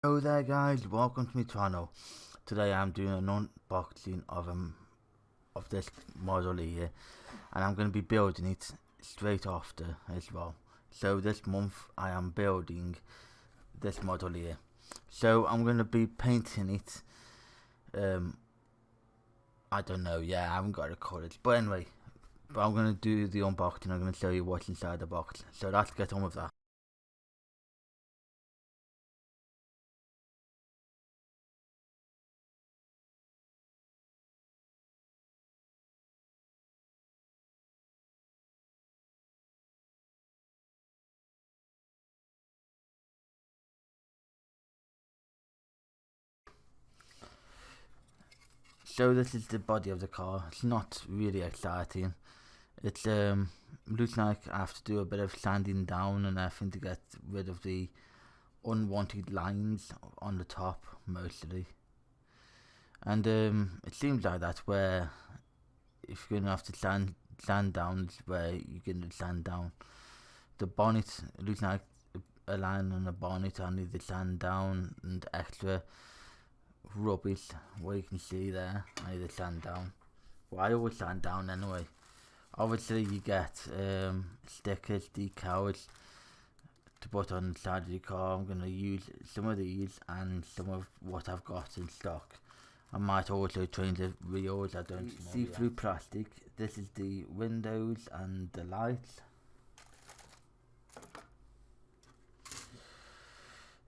Hello there guys, welcome to my channel. Today I'm doing an unboxing of this model here, and I'm going to be building it straight after as well. So this month I am building this model here. So I'm going to be painting it. I don't know, yeah, I haven't got the colours, but anyway, I'm going to do the unboxing. I'm going to show you what's inside the box. So let's get on with that. So this is the body of the car. It's not really exciting. It's looks like I have to do a bit of sanding down and everything to get rid of the unwanted lines on the top mostly. And it seems like that's where, if you're gonna have to sand down, is where you're gonna sand down. The bonnet, it looks like a line on the bonnet. I need to sand down, and extra rubbish where you can see there, I need to sand down. Well, I always sand down anyway. Obviously you get stickers, decals to put on the side of your car. I'm going to use some of these and some of what I've got in stock. I might also change the wheels, I don't know. See-through plastic. This is the windows and the lights.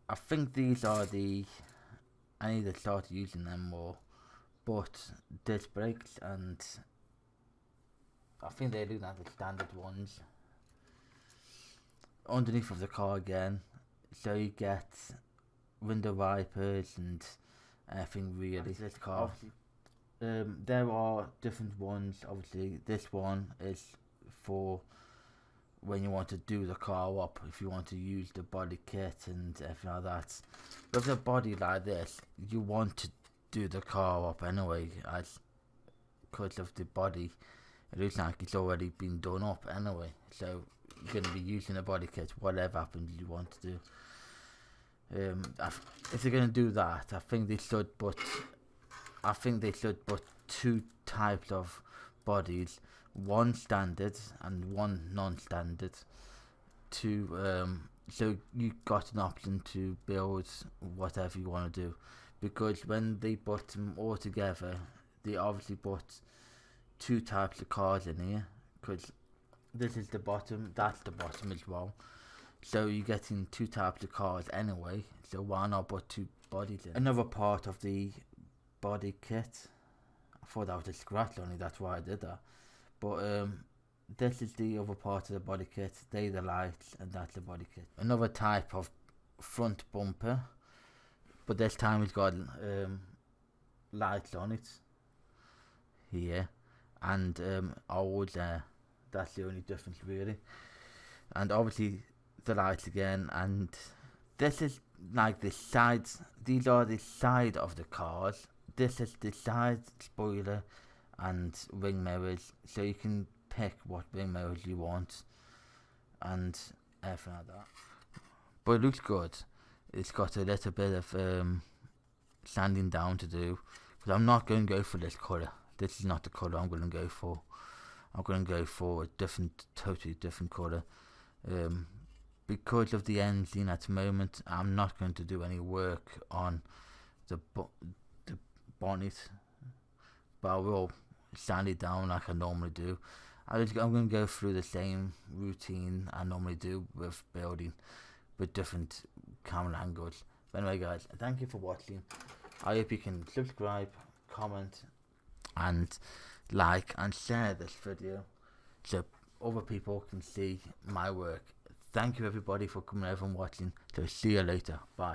I think these are I need to start using them more, but disc brakes, and I think they look like the standard ones. Underneath of the car again, so you get window wipers and everything really. This car, there are different ones. Obviously this one is for when you want to do the car up, if you want to use the body kit and everything like that. With a body like this, you want to do the car up anyway, as because of the body. It looks like it's already been done up anyway, so you're going to be using a body kit whatever happens you want to do. If they're going to do that, I think they should put two types of bodies, one standard and one non-standard, to so you got an option to build whatever you want to do, because when they put them all together, they obviously put two types of cars in here, because this is the bottom, that's the bottom as well, so you're getting two types of cars anyway, so why not put two bodies in. Another part of the body kit, I thought that was a scratch only, that's why I did that, but this is the other part of the body kit. They the lights, and that's the body kit. Another type of front bumper, but this time it's got lights on it here, and holes there. That's the only difference really. And obviously the lights again, and this is like the sides. These are the side of the cars. This is the side spoiler and ring mirrors, so you can pick what ring mirrors you want and everything like that. But it looks good. It's got a little bit of sanding down to do, because I'm not going to go for this colour. This is not the colour I'm going to go for. I'm going to go for a totally different colour. Because of the engine at the moment, I'm not going to do any work on the bonnet, but I will sand it down like I normally do. I'm going to go through the same routine I normally do with building, with different camera angles. But anyway guys, thank you for watching. I hope you can subscribe, comment and like and share this video so other people can see my work. Thank you everybody for coming over and watching. So see you later. Bye.